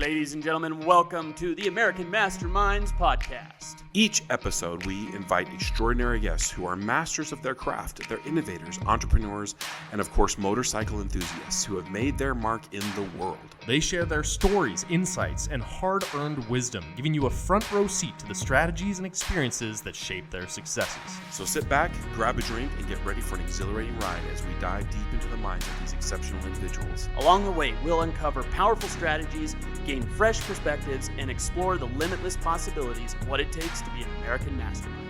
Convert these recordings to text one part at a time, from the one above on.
Ladies and gentlemen, welcome to the American Masterminds podcast. Each episode, we invite extraordinary guests who are masters of their craft. They're innovators, entrepreneurs, and of course, motorcycle enthusiasts who have made their mark in the world. They share their stories, insights, and hard-earned wisdom, giving you a front row seat to the strategies and experiences that shape their successes. So sit back, grab a drink, and get ready for an exhilarating ride as we dive deep into the minds of these exceptional individuals. Along the way, we'll uncover powerful strategies, gain fresh perspectives, and explore the limitless possibilities of what it takes to be an American mastermind.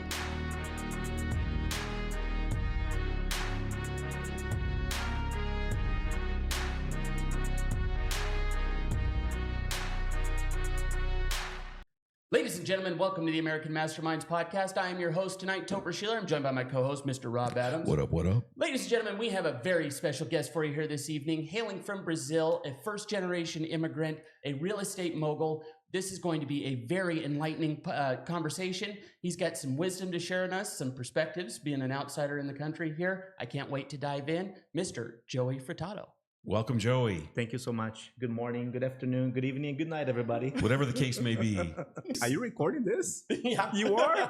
Ladies and gentlemen, welcome to the American Masterminds podcast. I am your host tonight, Topher Sheeler. I'm joined by my co-host, Mr. Rob Adams. What up, what up? Ladies and gentlemen, we have a very special guest for you here this evening. Hailing from Brazil, a first-generation immigrant, a real estate mogul. This is going to be a very enlightening conversation. He's got some wisdom to share on us, some perspectives, being an outsider in the country here. I can't wait to dive in. Mr. Joey Furtado. Welcome, Joey. Thank you so much. Good morning, good afternoon, good evening, and good night, everybody. Whatever the case may be. Are you recording this? Yeah. You are?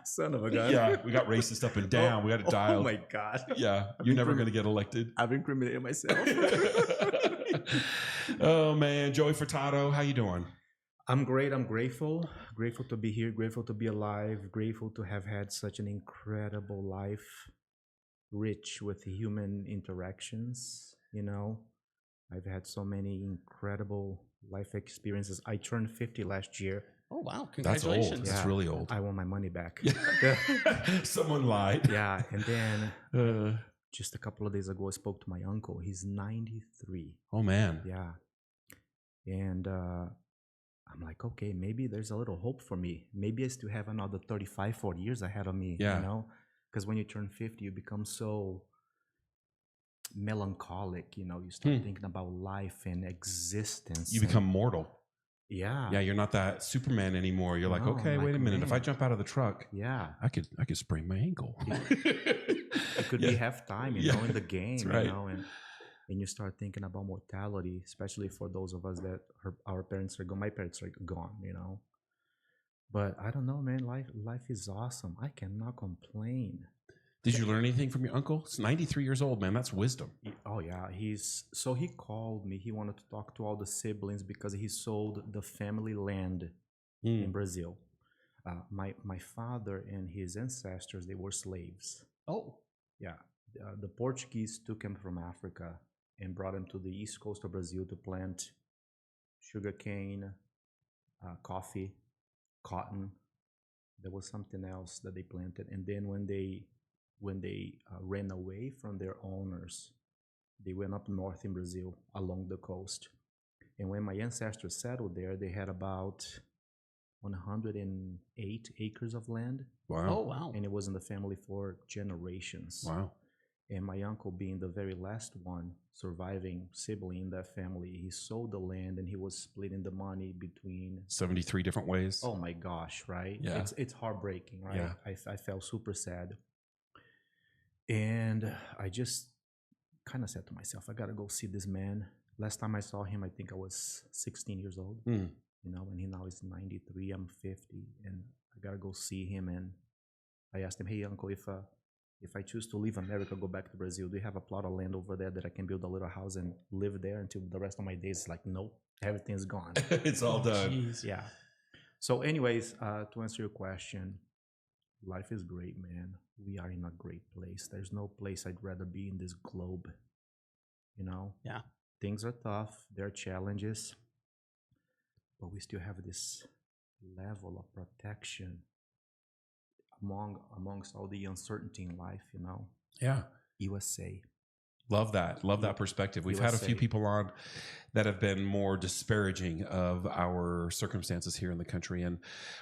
Son of a gun. Yeah, we got racist up and down. We got it dialed. Oh my God. Yeah, you're never going to get elected. I've incriminated myself. Oh, man. Joey Furtado, how you doing? I'm great. I'm grateful. Grateful to be here. Grateful to be alive. Grateful to have had such an incredible life, rich with human interactions. You know, I've had so many incredible life experiences. I turned 50 last year. Oh, wow. That's Congratulations. old. That's really old. I want my money back. Someone lied. Yeah. And then just a couple of days ago, I spoke to my uncle. He's 93. Oh, man. Yeah. And I'm like, okay, maybe there's a little hope for me. Maybe I still have another 35, 40 years ahead of me. Yeah. You know, because when you turn 50, you become so melancholic, you know, you start thinking about life and existence. You become mortal. Yeah. Yeah, you're not that Superman anymore. You're like, No, okay, I'm wait like, a minute. If I man. jump out of the truck, Yeah. I could sprain my ankle. It could be half time, you know, in the game, That's right. you know, and you start thinking about mortality, especially for those of us that our parents are gone. My parents are gone, you know. But I don't know, man. Life is awesome. I cannot complain. Did you learn anything from your uncle? It's 93 years old, man. That's wisdom. Oh yeah, he called me. He wanted to talk to all the siblings because he sold the family land in Brazil. My father and his ancestors, they were slaves. Oh. Yeah, the Portuguese took him from Africa and brought him to the east coast of Brazil to plant sugarcane, coffee, cotton. There was something else that they planted, and then when they ran away from their owners, they went up north in Brazil along the coast. And when my ancestors settled there, they had about 108 acres of land. Wow. Oh, wow. And it was in the family for generations. Wow. And my uncle, being the very last one surviving sibling in that family, he sold the land and he was splitting the money between 73 different ways. Oh my gosh, right? Yeah. It's heartbreaking, right? Yeah. I felt super sad. And I just kind of said to myself, I got to go see this man. Last time I saw him, I think I was 16 years old, you know, and he now is 93, I'm 50, and I got to go see him. And I asked him, hey, uncle, if I choose to leave America, go back to Brazil, do you have a plot of land over there that I can build a little house and live there until the rest of my days? Like, nope, everything's gone. It's all done. Jeez. Yeah. So anyways, to answer your question, life is great, man. We are in a great place. There's no place I'd rather be in this globe, you know? Yeah. Things are tough. There are challenges, but we still have this level of protection amongst all the uncertainty in life, you know? Yeah. USA. Love that. Love that perspective. We've had a few USA. people on that have been more disparaging of our circumstances here in the country. And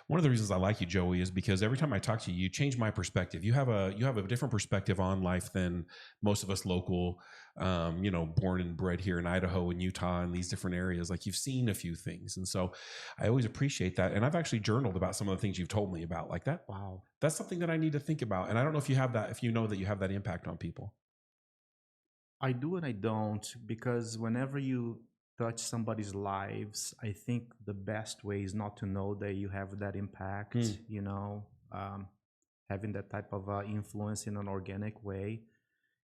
one of the reasons I like you, Joey, is because every time I talk to you, you change my perspective. You have a different perspective on life than most of us local, you know, born and bred here in Idaho and Utah and these different areas. Like, you've seen a few things. And so I always appreciate that. And I've actually journaled about some of the things you've told me about, like that. Wow. That's something that I need to think about. And I don't know if you have that, if you know that you have that impact on people. I do and I don't, because whenever you touch somebody's lives, I think the best way is not to know that you have that impact, you know, having that type of influence in an organic way.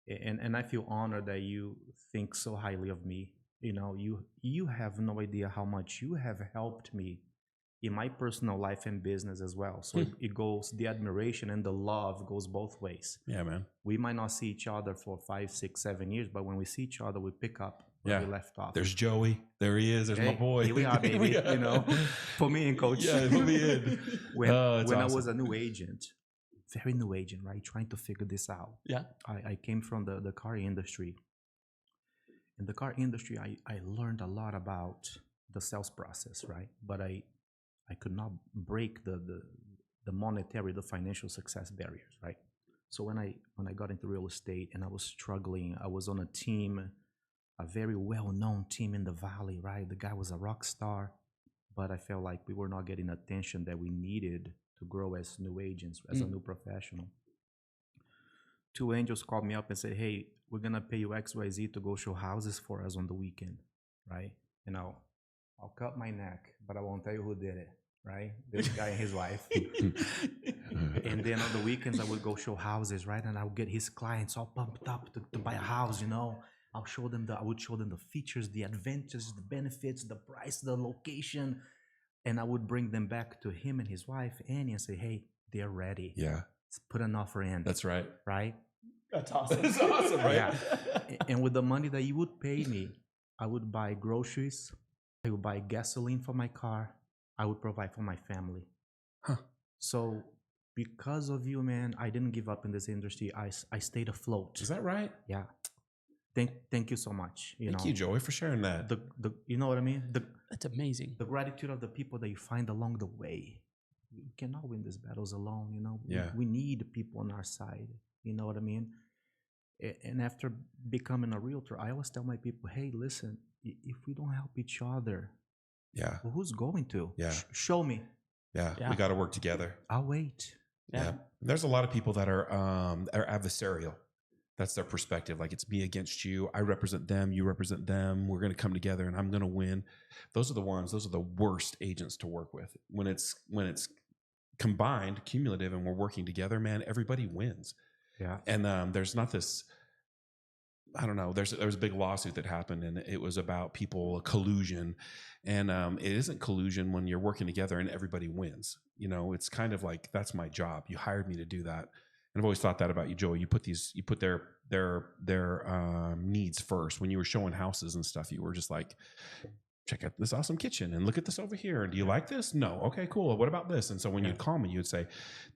And I feel honored that you think so highly of me. You know, you have no idea how much you have helped me in my personal life and business as well. So it goes, the admiration and the love goes both ways. Yeah, man. We might not see each other for 5, 6, 7 years, but when we see each other, we pick up where we left off. There's Joey. There he is. There's my boy. Here we are, baby. You know, put me in, coach. Yeah, put me in. When awesome. I was a new agent, very new agent, right? Trying to figure this out. Yeah. I came from the car industry. In the car industry, I learned a lot about the sales process, right? But I could not break the monetary, the financial success barriers, right? So when I got into real estate and I was struggling, I was on a team, a very well-known team in the Valley, right? The guy was a rock star, but I felt like we were not getting attention that we needed to grow as new agents, as a new professional. 2 angels called me up and said, hey, we're going to pay you XYZ to go show houses for us on the weekend, right? You know, I'll cut my neck, but I won't tell you who did it, right? This guy and his wife. And then on the weekends, I would go show houses, right? And I would get his clients all pumped up to buy a house, you know. I would show them the features, the advantages, the benefits, the price, the location. And I would bring them back to him and his wife, Annie, and say, hey, they're ready. Yeah. Let's put an offer in. That's right. Right? That's awesome. That's awesome, right? Yeah. And with the money that you would pay me, I would buy groceries. I would buy gasoline for my car. I would provide for my family. Huh. So because of you, man, I didn't give up in this industry. I stayed afloat. Is that right? Yeah. Thank you so much. Thank you, Joey, for sharing that. You know what I mean? That's amazing. The gratitude of the people that you find along the way. You cannot win these battles alone, you know? Yeah. We need people on our side. You know what I mean? And after becoming a realtor, I always tell my people, hey, listen, if we don't help each other, well, who's going to? Yeah. Show me. Yeah. We got to work together. I'll wait. Yeah. There's a lot of people that are adversarial. That's their perspective. Like, it's me against you. I represent them. You represent them. We're going to come together and I'm going to win. Those are the worst agents to work with. When it's combined, cumulative, and we're working together, man, everybody wins. Yeah. And there's not this, I don't know, there was a big lawsuit that happened and it was about people collusion. And it isn't collusion when you're working together and everybody wins. You know, it's kind of like, that's my job. You hired me to do that. And I've always thought that about you, Joey. You put their needs first. When you were showing houses and stuff, you were just like, check out this awesome kitchen and look at this over here. And do you like this? No. Okay, cool. What about this? And so when you'd call me, you would say,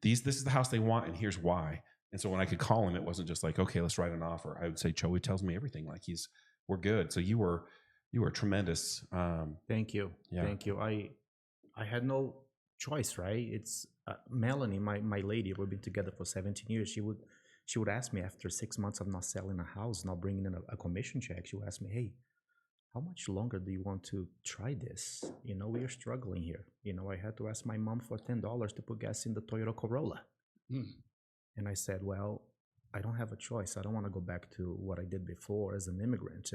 this is the house they want and here's why. And so when I could call him, it wasn't just like, okay, let's write an offer. I would say, Joey tells me everything. Like, we're good. So you were tremendous. Thank you. Yeah. Thank you. I had no choice, right? It's Melanie, my lady. We've been together for 17 years. She would ask me after 6 months of not selling a house, not bringing in a commission check. She would ask me, hey, how much longer do you want to try this? You know, we are struggling here. You know, I had to ask my mom for $10 to put gas in the Toyota Corolla. And I said, well, I don't have a choice. I don't want to go back to what I did before as an immigrant.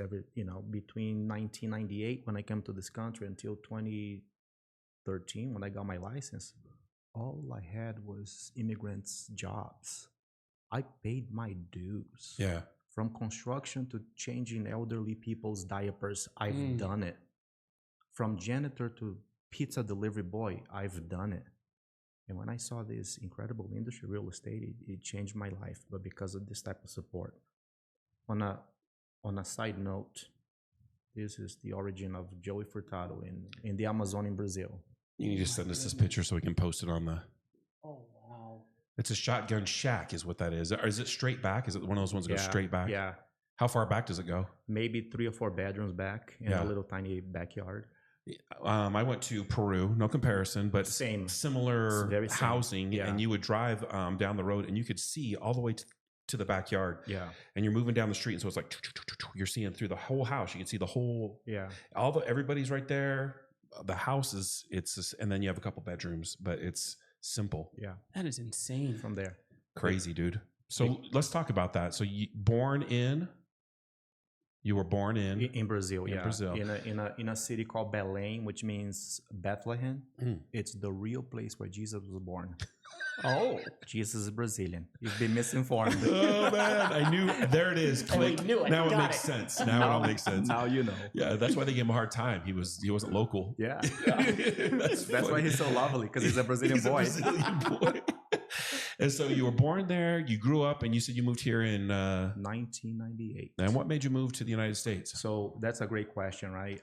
Between 1998, when I came to this country, until 2013, when I got my license, all I had was immigrants' jobs. I paid my dues. Yeah. From construction to changing elderly people's diapers, I've done it. From janitor to pizza delivery boy, I've done it. And when I saw this incredible industry, real estate, it changed my life, but because of this type of support. On a side note, this is the origin of Joey Furtado in the Amazon in Brazil. You need to send us this picture so we can post it on the... Oh, wow. It's a shotgun shack is what that is. Or is it straight back? Is it one of those ones that go straight back? Yeah. How far back does it go? Maybe 3 or 4 bedrooms back and a little tiny backyard. I went to Peru, no comparison, but similar housing. Yeah. And you would drive down the road and you could see all the way to the backyard. Yeah. And you're moving down the street. And so it's like, you're seeing through the whole house. You can see the whole, everybody's right there. The house is, and then you have a couple bedrooms, but it's simple. Yeah. That is insane. From there. Crazy, dude. So let's talk about that. So you born in You were born in Brazil. in Yeah, Brazil. in a city called Belém, which means Bethlehem. It's the real place where Jesus was born. Oh. Jesus is Brazilian. You've been misinformed. Oh man, I knew. There it is. And we Click. knew it. Now it Got makes it. sense. Now it all makes sense. Now you know. Yeah, that's why they gave him a hard time. He wasn't local. Yeah. That's That's why funny. he's so lovely, because he's a Brazilian He's a boy. Brazilian boy. And so you were born there. You grew up, and you said you moved here in. 1998. And what made you move to the United States? So that's a great question, right?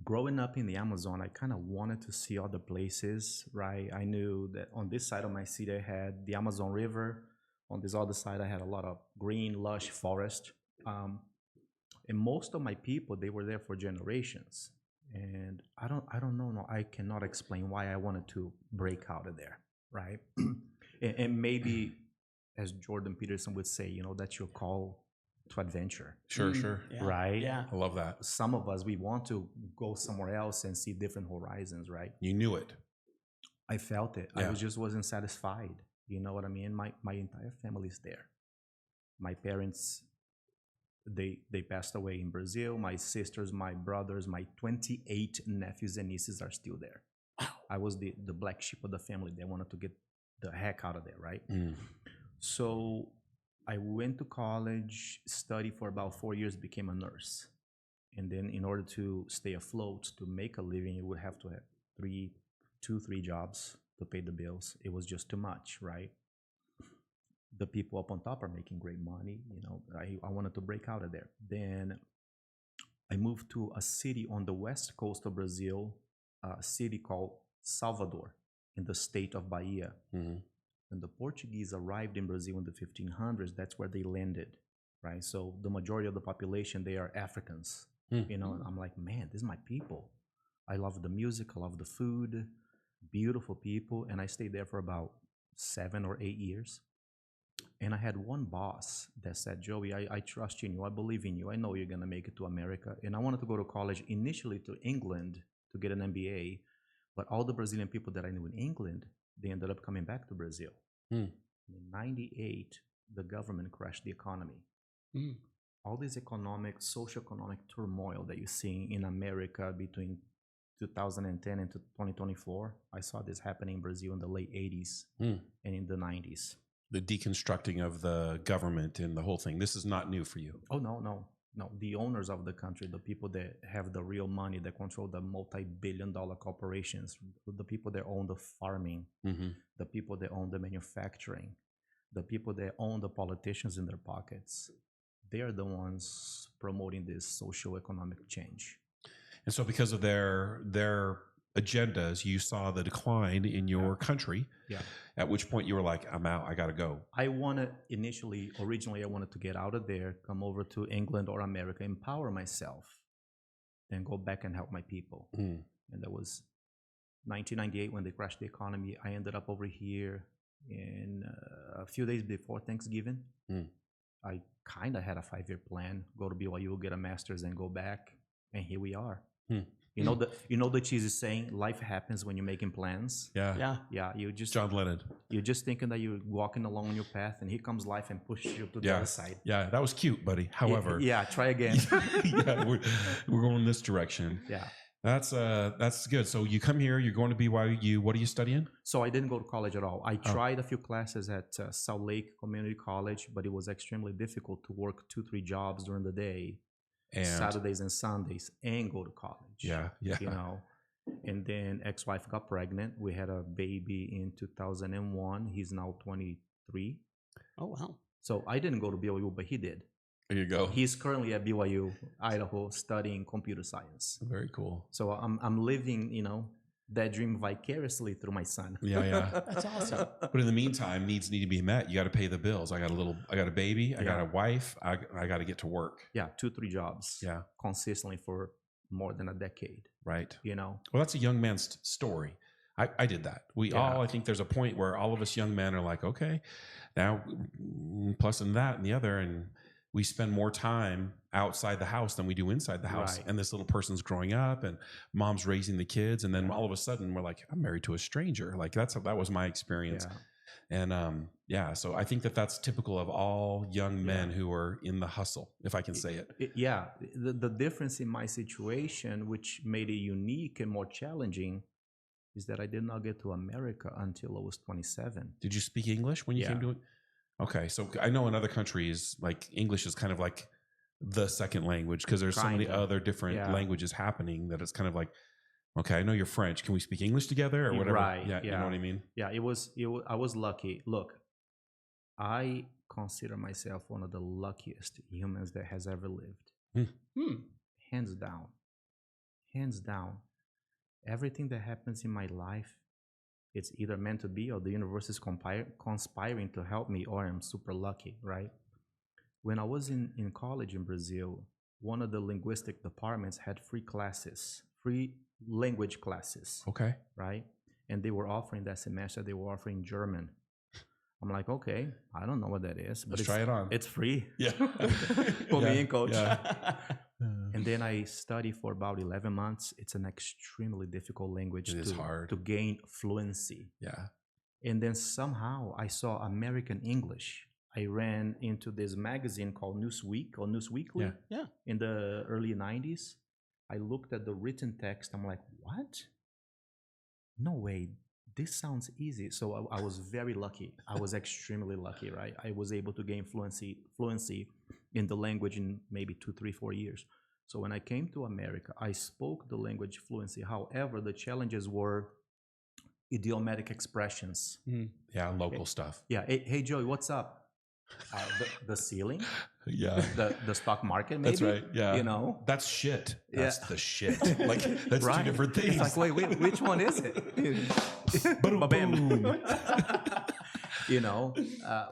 Growing up in the Amazon, I kind of wanted to see other places, right? I knew that on this side of my city, I had the Amazon River. On this other side, I had a lot of green, lush forest. And most of my people, they were there for generations. And I don't know. No, I cannot explain why I wanted to break out of there, right? and maybe, as Jordan Peterson would say, you know, that's your call to adventure. Sure, sure. Yeah. Right? Yeah. I love that. Some of us, we want to go somewhere else and see different horizons, right? You knew it. I felt it. Yeah. I just wasn't satisfied. You know what I mean? My entire family's there. My parents, they passed away in Brazil. My sisters, my brothers, my 28 nephews and nieces are still there. I was the black sheep of the family. They wanted to get the heck out of there, right? So I went to college, studied for about 4 years, became a nurse. And then in order to stay afloat, to make a living, you would have to have three jobs to pay the bills. It was just too much, right? The people up on top are making great money. You know, I wanted to break out of there. Then I moved to a city on the west coast of Brazil, a city called Salvador in the state of Bahia. When the Portuguese arrived in Brazil in the 1500s, that's where they landed, right? So the majority of the population, they are Africans. You know, and I'm like, man, this is my people. I love the music, I love the food, beautiful people. And I stayed there for about 7 or 8 years. And I had one boss that said, Joey, I trust in you. I believe in you. I know you're going to make it to America. And I wanted to go to college initially to England to get an MBA. But all the Brazilian people that I knew in England, they ended up coming back to Brazil. In 98, the government crashed the economy. All this socioeconomic turmoil that you're seeing in America between 2010 and 2024, I saw this happening in Brazil in the late 80s and in the 90s. The deconstructing of the government and the whole thing. This is not new for you. Oh, no. The owners of the country, the people that have the real money, that control the multi-billion-dollar corporations, the people that own the farming, the people that own the manufacturing, the people that own the politicians in their pockets, they are the ones promoting this socio-economic change. And so because of their agendas, you saw the decline in your country. Yeah. At which point you were like, I'm out, I got to go. Originally, I wanted to get out of there, come over to England or America, empower myself, then go back and help my people. And that was 1998 when they crashed the economy. I ended up over here in a few days before Thanksgiving. I kind of had a 5-year plan, go to BYU, get a master's, and go back. And here we are. You know the cheesy saying, life happens when you're making plans. Yeah. You just John Lennon. You're just thinking that you're walking along on your path, and here comes life and pushes you to the other side. Yeah, that was cute, buddy. However, try again. we're going this direction. Yeah, that's good. So you come here, you're going to BYU. What are you studying? So I didn't go to college at all. I tried a few classes at Salt Lake Community College, but it was extremely difficult to work 2-3 jobs during the day. And Saturdays and Sundays, and go to college. Yeah. You know, and then ex-wife got pregnant. We had a baby in 2001. He's now 23. Oh, wow. So I didn't go to BYU, but he did. There you go. He's currently at BYU, Idaho, studying computer science. Very cool. So I'm living, you know, that dream vicariously through my son. Yeah. That's awesome. But in the meantime, needs need to be met. You got to pay the bills. I got a baby. I got a wife. I got to get to work. Yeah, 2-3 jobs. Yeah, consistently for more than a decade. Right. You know. Well, that's a young man's story. I did that. I think there's a point where all of us young men are like, okay, now plus and that and the other, and we spend more time outside the house than we do inside the house. Right. And this little person's growing up and mom's raising the kids. And then all of a sudden we're like, I'm married to a stranger. Like that was my experience. Yeah. And so I think that that's typical of all young men who are in the hustle, if I can say it. The difference in my situation, which made it unique and more challenging, is that I did not get to America until I was 27. Did you speak English when you came to it? Okay, so I know in other countries, like English is kind of like the second language because there's so many other different languages happening that it's kind of like, okay, I know you're French. Can we speak English together or whatever? Right. Yeah, you know what I mean? Yeah, it was. I was lucky. Look, I consider myself one of the luckiest humans that has ever lived. Hands down. Hands down. Everything that happens in my life, it's either meant to be or the universe is conspiring to help me, or I'm super lucky, right? When I was in college in Brazil, one of the linguistic departments had free language classes. Okay. Right? And they were offering that semester, they were offering German. I'm like, okay, I don't know what that is, but Let's try it on. It's free. Yeah. For me and coach. Yeah. And then I studied for about 11 months. It's an extremely difficult language to gain fluency. Yeah. And then somehow I saw American English. I ran into this magazine called Newsweek or Newsweekly in the early 90s. I looked at the written text. I'm like, what? No way. This sounds easy. So I was very lucky. I was extremely lucky, right? I was able to gain fluency in the language in maybe 2, 3, 4 years. So when I came to America, I spoke the language fluency. However, the challenges were idiomatic expressions. Yeah, local stuff. Yeah. Hey, Joey, what's up? The ceiling? Yeah. The stock market, maybe? That's right. Yeah. You know? That's shit. That's the shit. Like, that's two different things. It's like, wait, which one is it? Boom. You know,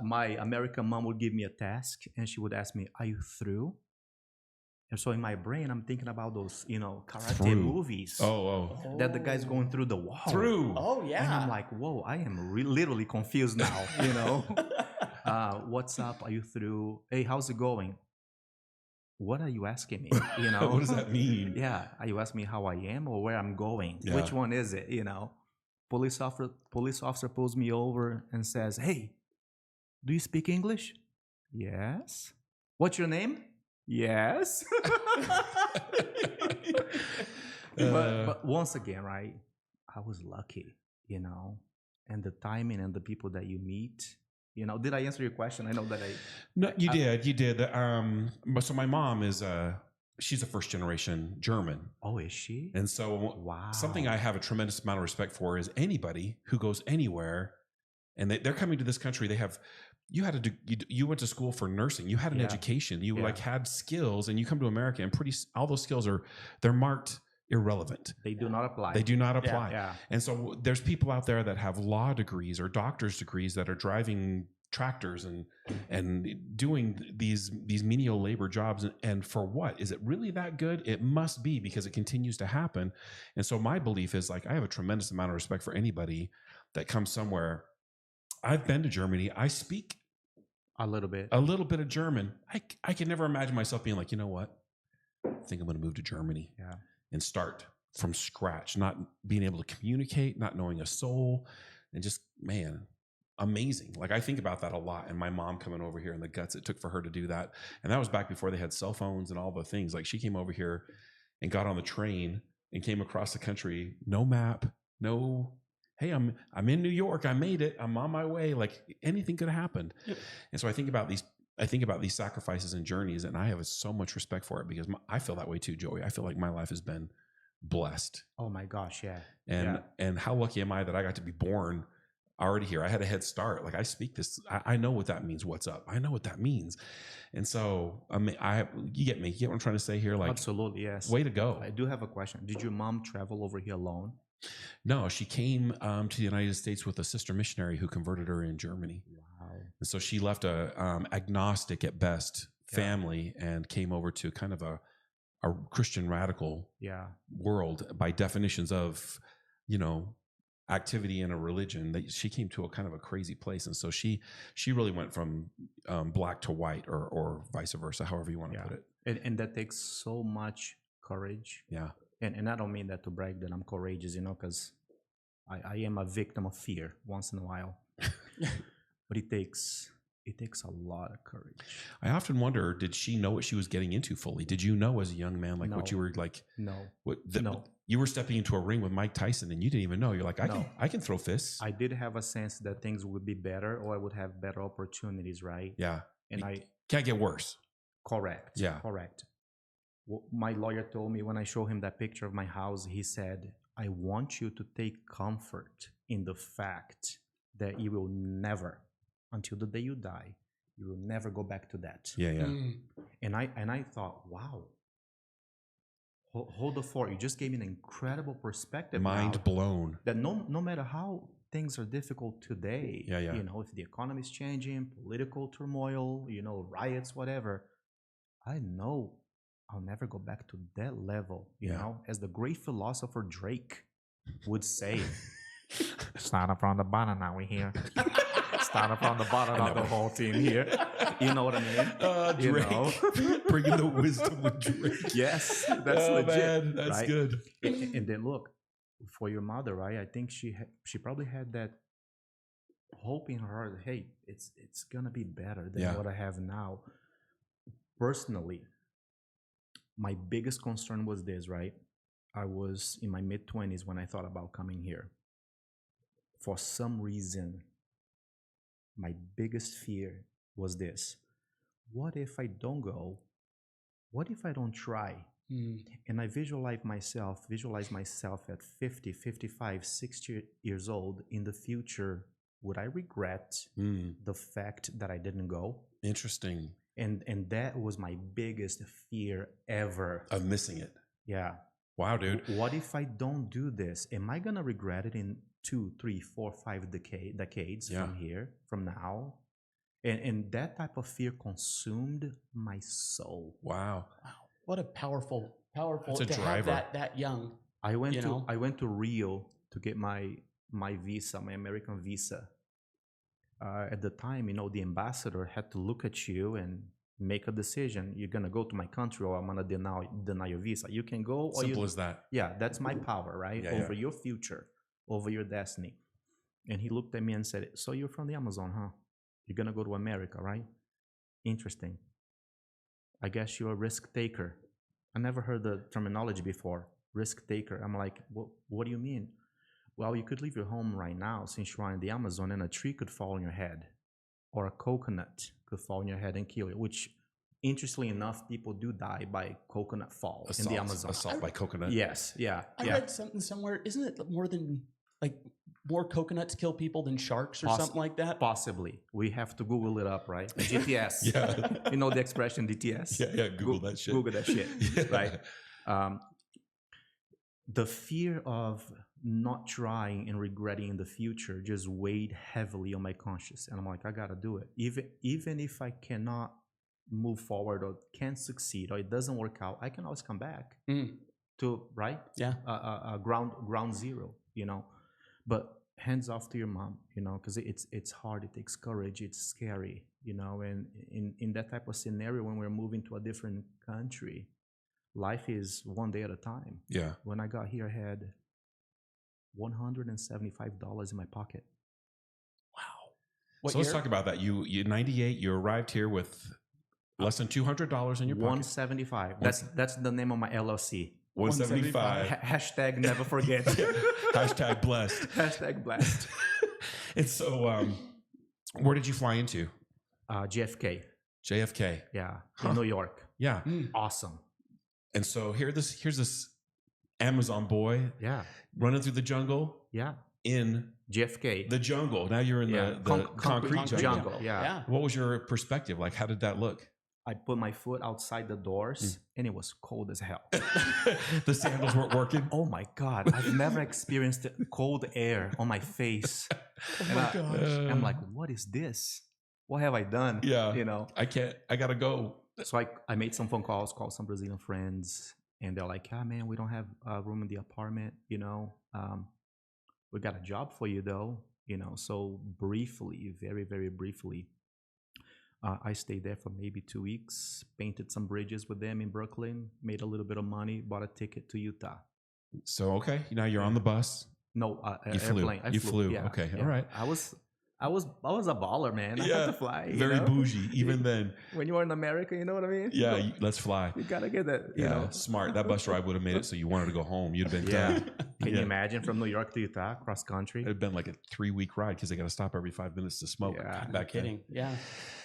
my American mom would give me a task and she would ask me, are you through? And so in my brain, I'm thinking about those, karate movies. That the guy's going through the wall. Oh, yeah. And I'm like, whoa, I am literally confused now, What's up? Are you through? Hey, how's it going? What are you asking me? What does that mean? Yeah. Are you asking me how I am or where I'm going? Yeah. Which one is it? Police officer pulls me over and says, hey, do you speak English? Yes. What's your name? Yes. But once again, right, I was lucky, and the timing and the people that you meet. Did I answer your question? I know that No, you did. So my mom is she's a first generation German. Oh, is she? And so something I have a tremendous amount of respect for is anybody who goes anywhere and they're coming to this country. You went to school for nursing. You had an education. You had skills, and you come to America, and all those skills they're marked irrelevant. They do not apply. They do not apply. Yeah. And so there's people out there that have law degrees or doctor's degrees that are driving tractors and doing these menial labor jobs. And for what? Is it really that good? It must be, because it continues to happen. And so my belief is, like, I have a tremendous amount of respect for anybody that comes somewhere. I've been to Germany. I speak a little bit of German. I can never imagine myself being like, you know what? I think I'm going to move to Germany and start from scratch, not being able to communicate, not knowing a soul, and just, man, amazing. Like, I think about that a lot, and my mom coming over here and the guts it took for her to do that. And that was back before they had cell phones and all the things. Like, she came over here and got on the train and came across the country, no map, no, hey, I'm in New York. I made it. I'm on my way. Like, anything could have happened. Yep. And so I think about these sacrifices and journeys, and I have so much respect for it, because I feel that way too, Joey. I feel like my life has been blessed. Oh my gosh. Yeah. And how lucky am I that I got to be born already here? I had a head start. Like, I speak this. I know what that means. What's up? I know what that means. And so, you get me. You get what I'm trying to say here? Like, absolutely. Yes. Way to go. I do have a question. Did your mom travel over here alone? No, she came to the United States with a sister missionary who converted her in Germany. Wow. And so she left a agnostic at best family and came over to kind of a Christian radical world by definitions of, activity in a religion. That she came to a kind of a crazy place. And so she really went from black to white, or vice versa, however you want to put it. And that takes so much courage. Yeah. And I don't mean that to brag that I'm courageous, because I am a victim of fear once in a while. But it takes a lot of courage. I often wonder, did she know what she was getting into fully? Did you know as a young man, like what you were like? No. No. You were stepping into a ring with Mike Tyson and you didn't even know. You're like, I can throw fists. I did have a sense that things would be better, or I would have better opportunities, right? Yeah. And can't get worse. Correct. Yeah. Correct. My lawyer told me when I showed him that picture of my house, he said, I want you to take comfort in the fact that you will never, until the day you die, you will never go back to that. Yeah, yeah. And I thought, wow, hold the fort. You just gave me an incredible perspective. Mind blown. That no matter how things are difficult today, you know, if the economy is changing, political turmoil, you know, riots, whatever, I know I'll never go back to that level, you know, as the great philosopher Drake would say. Start from the bottom, now we're here. Start from the bottom of the whole team here. You know what I mean? Drake. You know? Bringing the wisdom with Drake. Yes, that's legit. Man, that's right? good. And then look, for your mother, right? I think she probably had that hope in her heart. Hey, it's gonna be better than what I have now. Personally, my biggest concern was this, right? I was in my mid-20s when I thought about coming here. For some reason, my biggest fear was this. What if I don't go? What if I don't try? And I visualize myself at 50, 55, 60 years old in the future. Would I regret the fact that I didn't go? Interesting. And that was my biggest fear ever. Of missing it. Yeah. Wow, dude. What if I don't do this? Am I going to regret it in 2, 3, 4, 5 decades from now? And that type of fear consumed my soul. Wow. What a powerful That's a to driver. have that young. I went to Rio to get my visa, my American visa. At the time, you know, the ambassador had to look at you and make a decision. You're going to go to my country or I'm going to deny your visa. You can go. Simple as that. Yeah, that's my power, right? Yeah, over your future, over your destiny. And he looked at me and said, so you're from the Amazon, huh? You're going to go to America, right? Interesting. I guess you're a risk taker. I never heard the terminology before, risk taker. I'm like, what do you mean? Well, you could leave your home right now since you're in the Amazon and a tree could fall on your head or a coconut could fall on your head and kill you, which interestingly enough, people do die by coconut fall in the Amazon. Assault by coconut. Yes, yeah. I read something somewhere. Isn't it more coconuts kill people than sharks or something like that? Possibly. We have to Google it up, right? GTS. Yeah. You know the expression DTS? Yeah. Google that shit. Google that shit, right? The fear of not trying and regretting in the future just weighed heavily on my conscience. And I'm like, I got to do it. Even if I cannot move forward or can't succeed or it doesn't work out, I can always come back to, right? Yeah. Ground zero, you know. But hands off to your mom, you know, because it's hard. It takes courage. It's scary, you know. And in that type of scenario, when we're moving to a different country, life is one day at a time. Yeah. When I got here, I had $175 in my pocket. Wow. So let's talk about that. You 98, you arrived here with less than $200 in your pocket. 175. That's the name of my LLC. 175. Hashtag never forget. Hashtag blessed. Hashtag blessed. And so, where did you fly into? JFK. JFK. Yeah. In New York. Yeah. Awesome. And so here's this Amazon boy. Yeah. Running through the jungle. Yeah. In JFK. the jungle. Now you're in the concrete jungle. Yeah. What was your perspective? Like, how did that look? I put my foot outside the doors and it was cold as hell. The sandals weren't working. Oh my God. I've never experienced cold air on my face. Oh my gosh. I'm like, what is this? What have I done? Yeah. You know, I gotta go. So I made some phone calls, called some Brazilian friends, and they're like, man, we don't have a room in the apartment, you know. We got a job for you though, you know. So briefly, very, very briefly, I stayed there for maybe 2 weeks, painted some bridges with them in Brooklyn, made a little bit of money, bought a ticket to Utah. So, okay, now you're on the bus. No, You flew. airplane. You flew. Yeah, Okay, yeah. all right. I was I was a baller, man. I had to fly. Very bougie, even then. When you are in America, you know what I mean? Yeah, let's fly. You gotta get that. You Yeah, know, smart. That bus ride would have made it so you wanted to go home. You'd have been yeah. done. Can you imagine from New York to Utah, cross country? It'd been like a 3-week ride because they got to stop every 5 minutes to smoke. Yeah, No back then. kidding. Yeah.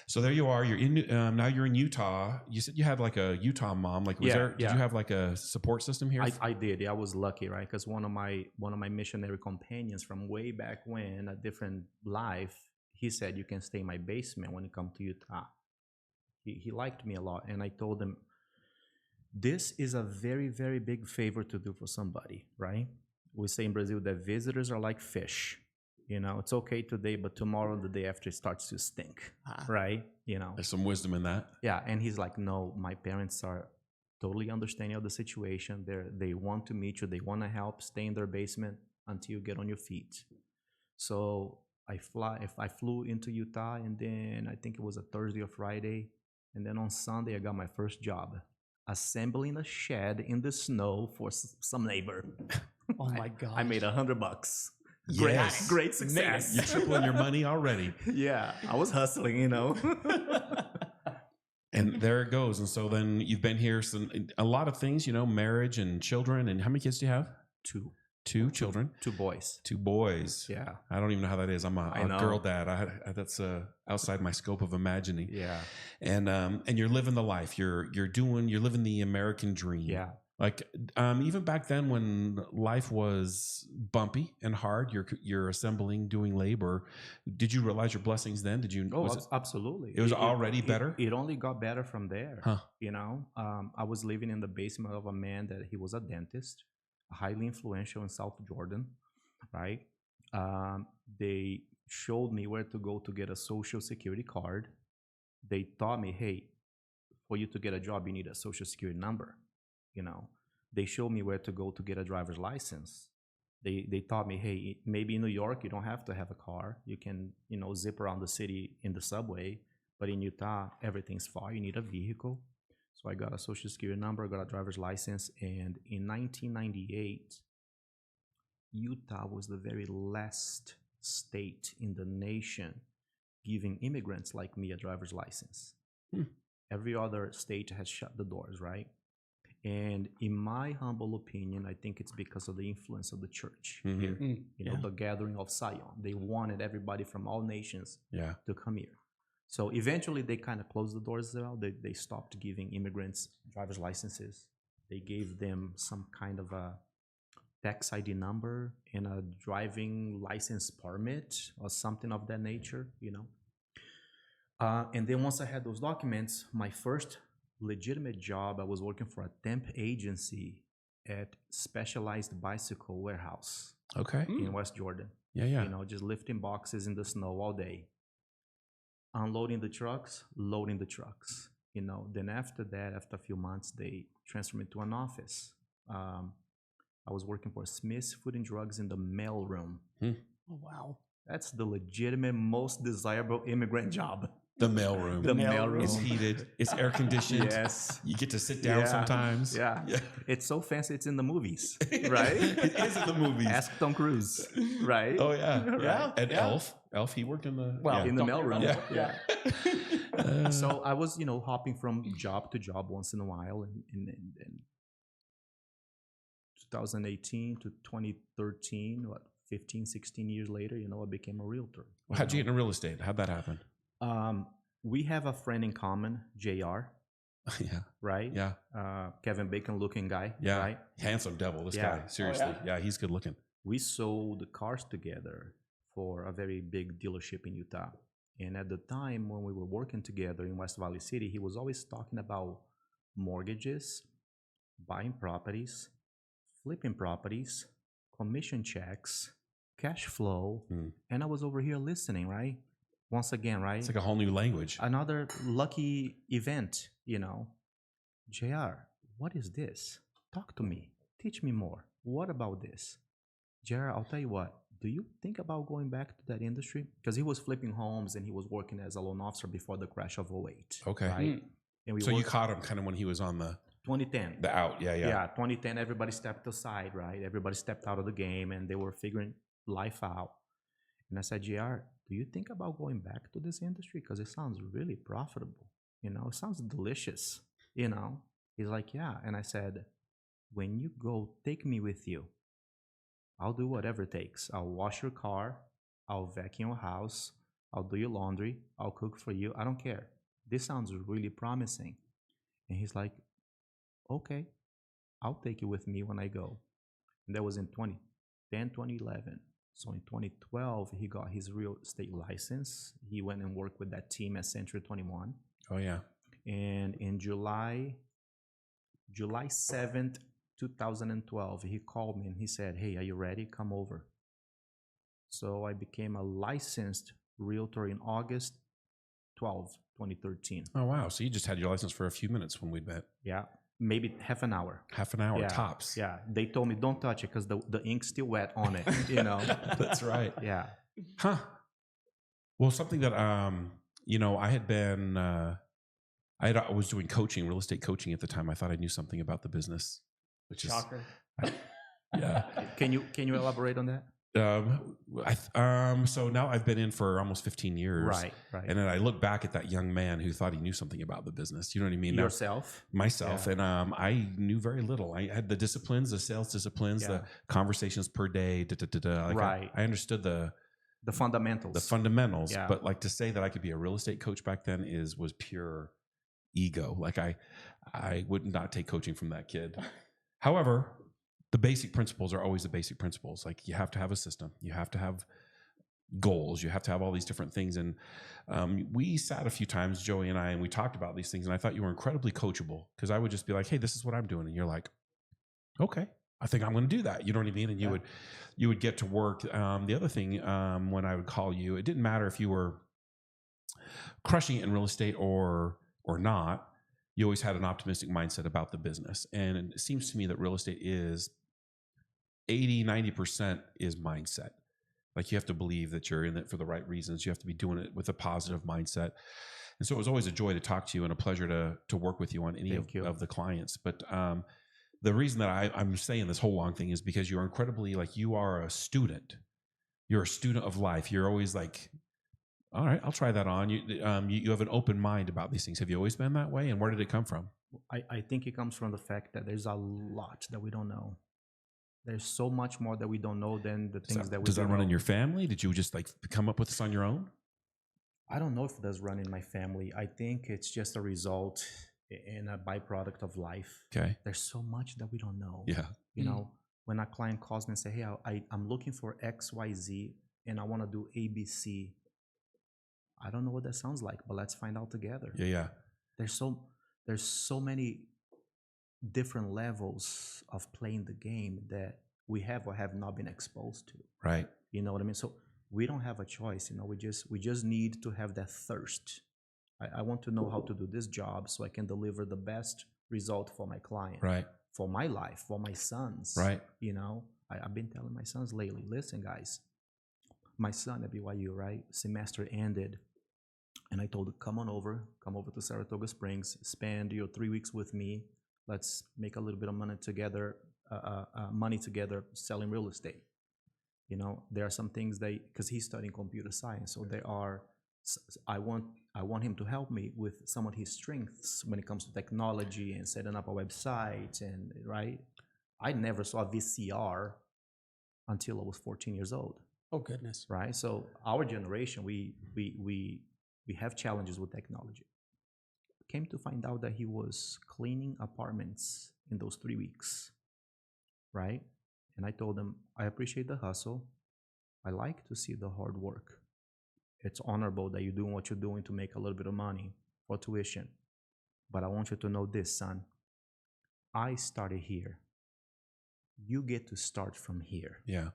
So there you are. You're in now. You're in Utah. You said you had like a Utah mom. Like, was there? Did you have like a support system here? I did. Yeah, I was lucky, right? Because one of my missionary companions from way back when, a different life, he said, "You can stay in my basement when you come to Utah." He liked me a lot, and I told him, "This is a very, very big favor to do for somebody, right?" We say in Brazil that visitors are like fish. You know, it's okay today, but tomorrow, the day after, it starts to stink, right? You know, There's some wisdom in that. yeah. And he's like, "No, my parents are totally understanding of the situation. They want to meet you. They want to help. Stay in their basement until you get on your feet." So I flew into Utah, and then I think it was a Thursday or Friday, and then on Sunday I got my first job, assembling a shed in the snow for some neighbor. Oh my God. I made $100. Yes. Great success. You're tripling your money already. Yeah, I was hustling, you know. And there it goes. And so then you've been here a lot of things, you know, marriage and children. And how many kids do you have? Two children. 2 boys. 2 boys. Yeah. I don't even know how that is. I'm I a know. girl dad. That's outside my scope of imagining. Yeah. And you're living the life. You're living the American dream. Yeah. Like even back then when life was bumpy and hard, you're assembling, doing labor. Did you realize your blessings then? Did you? Oh, absolutely. It was already better? It only got better from there. Huh. You know, I was living in the basement of a man that he was a dentist, highly influential in South Jordan, right? They showed me where to go to get a social security card. They taught me, hey, for you to get a job, you need a social security number. You know, they showed me where to go to get a driver's license. They taught me, hey, maybe in New York, you don't have to have a car. You can, you know, zip around the city in the subway. But in Utah, everything's far. You need a vehicle. So I got a social security number, got a driver's license. And in 1998, Utah was the very last state in the nation giving immigrants like me a driver's license. Every other state has shut the doors, right? And in my humble opinion, I think it's because of the influence of the church here. You know, the gathering of Zion. They wanted everybody from all nations to come here. So eventually they kind of closed the doors as well. They stopped giving immigrants driver's licenses. They gave them some kind of a tax ID number and a driving license permit or something of that nature, you know. And then once I had those documents, my first legitimate job, I was working for a temp agency at Specialized Bicycle Warehouse. Okay. In West Jordan. Yeah. You know, just lifting boxes in the snow all day. Unloading the trucks, loading the trucks. You know, then after that, after a few months, they transferred me to an office. I was working for Smith's Food and Drugs in the mail room. Oh, wow. That's the legitimate, most desirable immigrant job. The mailroom. The mailroom. It's heated. It's air conditioned. Yes. You get to sit down sometimes. Yeah. It's so fancy. It's in the movies, right? It is in the movies. Ask Tom Cruise, right? Oh yeah. Yeah. And Elf, he worked in the In the Don't get mailroom. me wrong. Yeah. So I was, you know, hopping from job to job once in a while, and in 2018 to 2013, 15, 16 years later, you know, I became a realtor. How'd you get into real estate? How'd that happen? We have a friend in common, JR. Yeah. Right? Yeah. Kevin Bacon looking guy. Yeah. Right? Handsome devil, this Yeah. guy. Seriously. Yeah, he's good looking. We sold cars together for a very big dealership in Utah. And at the time when we were working together in West Valley City, he was always talking about mortgages, buying properties, flipping properties, commission checks, cash flow. And I was over here listening, right? Once again, right? It's like a whole new language. Another lucky event, you know. JR, what is this? Talk to me. Teach me more. What about this? JR, I'll tell you what. Do you think about going back to that industry? Because he was flipping homes and he was working as a loan officer before the crash of 2008. Okay. Right? And So you caught him kind of when he was on the 2010. The out. Yeah. 2010, everybody stepped aside, right? Everybody stepped out of the game and they were figuring life out. And I said, JR, do you think about going back to this industry? Because it sounds really profitable. It sounds delicious. He's like, yeah. And I said, when you go, take me with you. I'll do whatever it takes. I'll wash your car. I'll vacuum your house. I'll do your laundry. I'll cook for you. I don't care. This sounds really promising. And he's like, okay, I'll take you with me when I go. And that was in 2010, 2011. So in 2012, he got his real estate license. He went and worked with that team at Century 21. Oh, yeah. And in July 7th, 2012, he called me and he said, hey, are you ready? Come over. So I became a licensed realtor in August 12, 2013. Oh, wow. So you just had your license for a few minutes when we'd met. Yeah. Maybe half an hour. Half an hour, Yeah. tops. Yeah. They told me, don't touch it because the ink's still wet on it, That's right. Yeah. Huh. Well, something that, I had been, I was doing coaching, real estate coaching at the time. I thought I knew something about the business, which Shocker. yeah. Can you elaborate on that? So now I've been in for almost 15 years. Right. And then I look back at that young man who thought he knew something about the business. You know what I mean? Yourself? Myself. Yeah. And I knew very little. I had the disciplines, the sales disciplines, the conversations per day. Right. I understood the fundamentals. Yeah. But like to say that I could be a real estate coach back then was pure ego. Like I would not take coaching from that kid. However, the basic principles are always the basic principles. Like you have to have a system. You have to have goals. You have to have all these different things. And we sat a few times, Joey and I, and we talked about these things. And I thought you were incredibly coachable because I would just be like, hey, this is what I'm doing. And you're like, okay, I think I'm going to do that. You know what I mean? And you would get to work. The other thing, when I would call you, it didn't matter if you were crushing it in real estate or not. You always had an optimistic mindset about the business. And it seems to me that real estate is 80-90% is mindset. Like you have to believe that you're in it for the right reasons. You have to be doing it with a positive mindset. And so it was always a joy to talk to you and a pleasure to work with you on any of the clients. But the reason that I'm saying this whole long thing is because you're incredibly, like, you are a student. You're a student of life. You're always like, all right, I'll try that on. You have an open mind about these things. Have you always been that way? And where did it come from? I think it comes from the fact that there's a lot that we don't know. There's so much more that we don't know than the things that we Does that don't run know. in your family? Did you just like come up with this on your own? I don't know if it does run in my family. I think it's just a result and a byproduct of life. Okay. There's so much that we don't know. Yeah. You know, when a client calls me and say, hey, I'm looking for XYZ and I want to do ABC. I don't know what that sounds like, but let's find out together. Yeah. There's so many different levels of playing the game that we have or have not been exposed to. Right. You know what I mean? So we don't have a choice. You know, we just need to have that thirst. I want to know how to do this job so I can deliver the best result for my client. Right. For my life, for my sons. Right. You know, I've been telling my sons lately, listen, guys, my son at BYU, right? Semester ended. And I told him, come over to Saratoga Springs, spend your 3 weeks with me. Let's make a little bit of money together selling real estate. You know, there are some things because he's studying computer science. So I want him to help me with some of his strengths when it comes to technology and setting up a website and right. I never saw a VCR until I was 14 years old. Oh goodness. Right. So our generation, we have challenges with technology. Came to find out that he was cleaning apartments in those 3 weeks, right? And I told him, I appreciate the hustle. I like to see the hard work. It's honorable that you're doing what you're doing to make a little bit of money for tuition. But I want you to know this, son. I started here. You get to start from here. Yeah.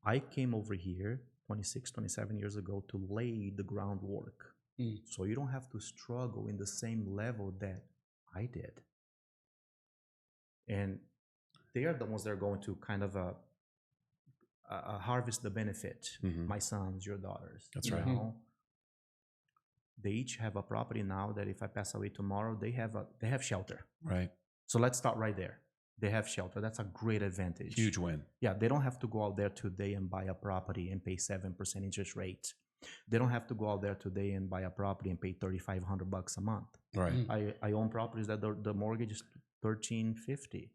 I came over here 26, 27 years ago to lay the groundwork. So you don't have to struggle in the same level that I did. And they are the ones that are going to kind of harvest the benefit. Mm-hmm. My sons, your daughters. That's right. Know? They each have a property now that if I pass away tomorrow, they have shelter. Right. So let's start right there. They have shelter. That's a great advantage. Huge win. Yeah, they don't have to go out there today and buy a property and pay 7% interest rate. They don't have to go out there today and buy a property and pay $3,500 a month. Right. I own properties that the mortgage is $1,350.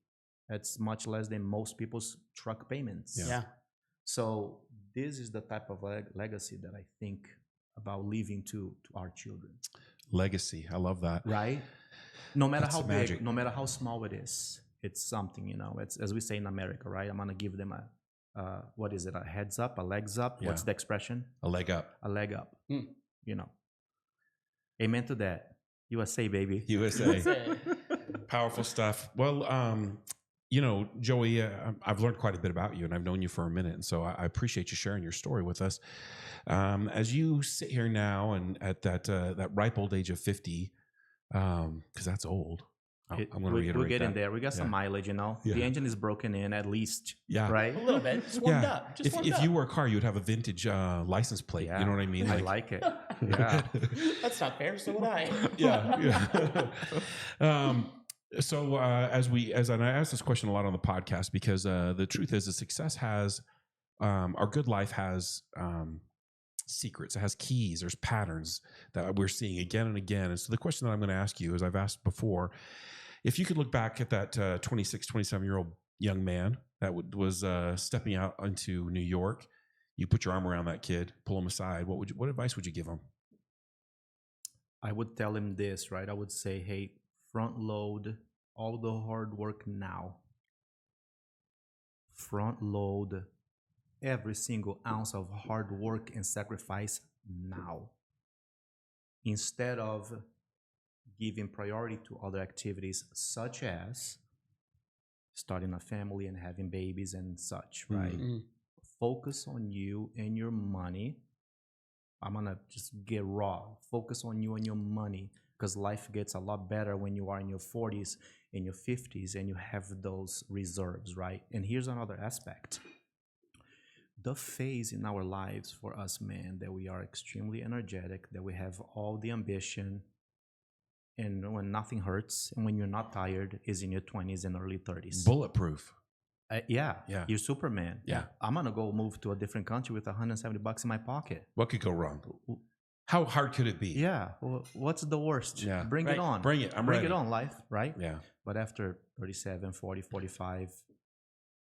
That's much less than most people's truck payments. Yeah. So this is the type of legacy that I think about leaving to our children. Legacy. I love that. Right? No matter That's how the big, magic. no matter how small it is, it's something, you know. It's, as we say in America, right? I'm gonna give them a what is it? A heads up, a legs up. Yeah. What's the expression? A leg up. A leg up. You know. Amen to that. USA, baby. USA. Powerful stuff. Well, you know, Joey, I've learned quite a bit about you, and I've known you for a minute, and so I appreciate you sharing your story with us. As you sit here now, and at that ripe old age of 50, because that's old. I'm going to reiterate We'll get in that. there. We got some mileage, you know. Yeah. The engine is broken in at least. Yeah. Right? A little bit. Just warmed up. Just warmed If up. you were a car, you would have a vintage license plate. Yeah. You know what I mean? I like it. Yeah. That's not fair. So would I. Yeah. So as I ask this question a lot on the podcast, because the truth is, the success has our good life has secrets. It has keys. There's patterns that we're seeing again and again. And so the question that I'm going to ask you, as I've asked before, if you could look back at that 26, 27-year-old young man that was stepping out into New York, you put your arm around that kid, pull him aside. What advice would you give him? I would tell him this, right? I would say, hey, front load all the hard work now. Front load every single ounce of hard work and sacrifice now. Instead of giving priority to other activities such as starting a family and having babies and such, right? Focus on you and your money. I'm going to just get raw. Focus on you and your money, because life gets a lot better when you are in your 40s, in your 50s, and you have those reserves, right? And here's another aspect. The phase in our lives for us men that we are extremely energetic, that we have all the ambition, and when nothing hurts and when you're not tired, is in your 20s and early 30s. Bulletproof. Yeah. Yeah. You're Superman. Yeah. I'm going to go move to a different country with $170 in my pocket. What could go wrong? How hard could it be? Yeah. Well, what's the worst? Yeah. Bring it on. Bring it. I'm Bring ready. it on, life, right? Yeah. But after 37, 40, 45,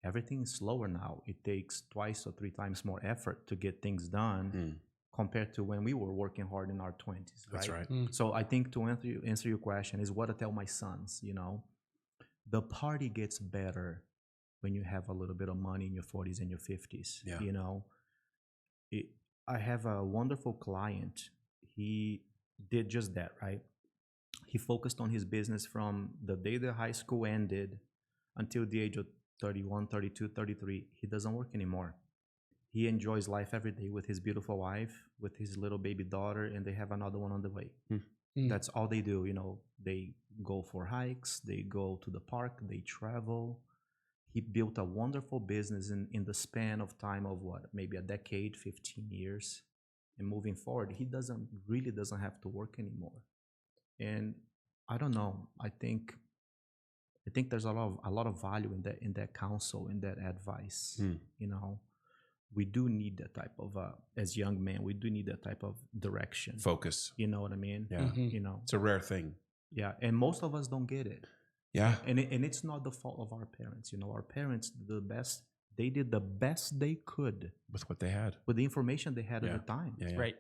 everything is slower now. It takes twice or three times more effort to get things done compared to when we were working hard in our 20s, right? That's right. So I think to answer your question is what I tell my sons, you know, the party gets better when you have a little bit of money in your 40s and your 50s. Yeah. You know, I have a wonderful client. He did just that, right? He focused on his business from the day the high school ended until the age of 31, 32, 33. He doesn't work anymore. He enjoys life every day with his beautiful wife, with his little baby daughter, and they have another one on the way. That's all they do. You know, they go for hikes, they go to the park, they travel. He built a wonderful business in the span of time of what, maybe a decade, 15 years. And moving forward, he really doesn't have to work anymore. And I don't know. I think there's a lot of value in that counsel, in that advice. You know, we do need that type of as young men, we do need that type of direction. Focus. You know what I mean? Yeah. You know. It's a rare thing. Yeah, and most of us don't get it. Yeah. And it's not the fault of our parents. You know, our parents they did the best they could With what they had. with the information they had Yeah. at the time. Yeah. Right.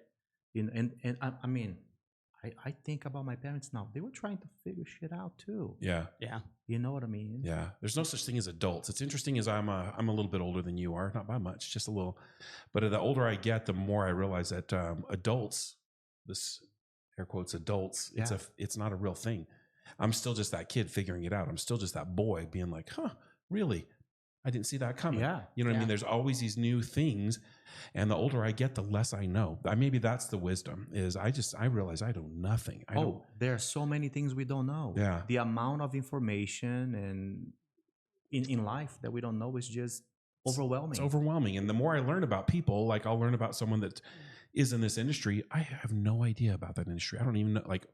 And I mean, I think about my parents now. They were trying to figure shit out too. Yeah. Yeah. You know what I mean? Yeah. There's no such thing as adults. It's interesting as I'm a little bit older than you are, not by much, just a little. But the older I get, the more I realize that adults, this air quotes adults, it's not a real thing. I'm still just that kid figuring it out. I'm still just that boy being like, really? I didn't see that coming. Yeah. You know what I Yeah. mean? There's always these new things. And the older I get, the less I know. Maybe that's the wisdom is I realize I know nothing. There are so many things we don't know. Yeah. The amount of information and in life that we don't know is just overwhelming. It's overwhelming. And the more I learn about people, like I'll learn about someone that is in this industry. I have no idea about that industry. I don't even know. Like,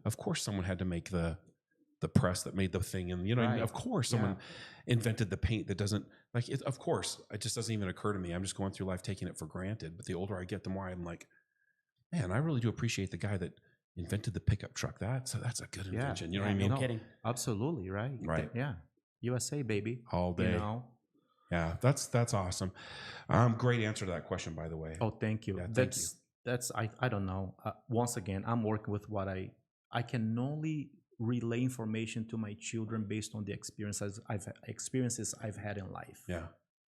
of course someone had to make the the press that made the thing. And, Right. of course someone invented the paint that doesn't like it. Of course, it just doesn't even occur to me. I'm just going through life taking it for granted. But the older I get, the more I'm like, man, I really do appreciate the guy that invented the pickup truck. That's a good invention. You know what I mean? No kidding. Absolutely. Right. Right. Yeah. USA, baby. All day. You know? Yeah. That's awesome. Great answer to that question, by the way. Oh, thank you. Yeah, thank you. That's I don't know. Once again, I'm working with what I can only relay information to my children based on the experiences I've had in life. Yeah.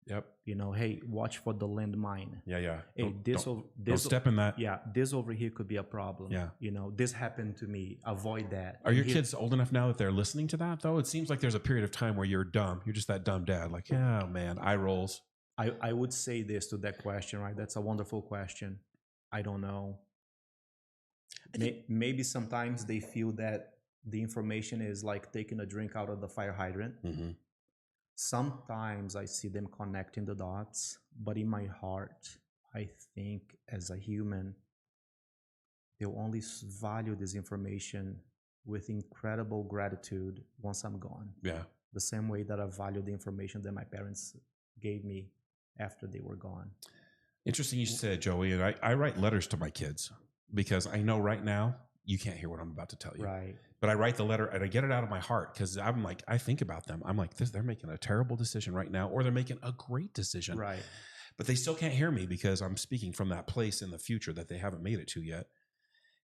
Yep. You know, hey, watch for the landmine. Yeah. Hey, Don't step in that. Yeah, this over here could be a problem. Yeah. You know, this happened to me. Avoid that. Are your kids old enough now that they're listening to that, though? It seems like there's a period of time where you're dumb. You're just that dumb dad. Like, oh, man, eye rolls. I would say this to that question, right? That's a wonderful question. I don't know. Maybe sometimes they feel that the information is like taking a drink out of the fire hydrant. Mm-hmm. Sometimes I see them connecting the dots, but in my heart, I think as a human, they'll only value this information with incredible gratitude once I'm gone. Yeah. The same way that I value the information that my parents gave me after they were gone. Interesting you said, Joey. And I write letters to my kids because I know right now you can't hear what I'm about to tell you. Right. But I write the letter and I get it out of my heart because I'm like, I think about them. I'm like, they're making a terrible decision right now, or they're making a great decision. Right. But they still can't hear me because I'm speaking from that place in the future that they haven't made it to yet.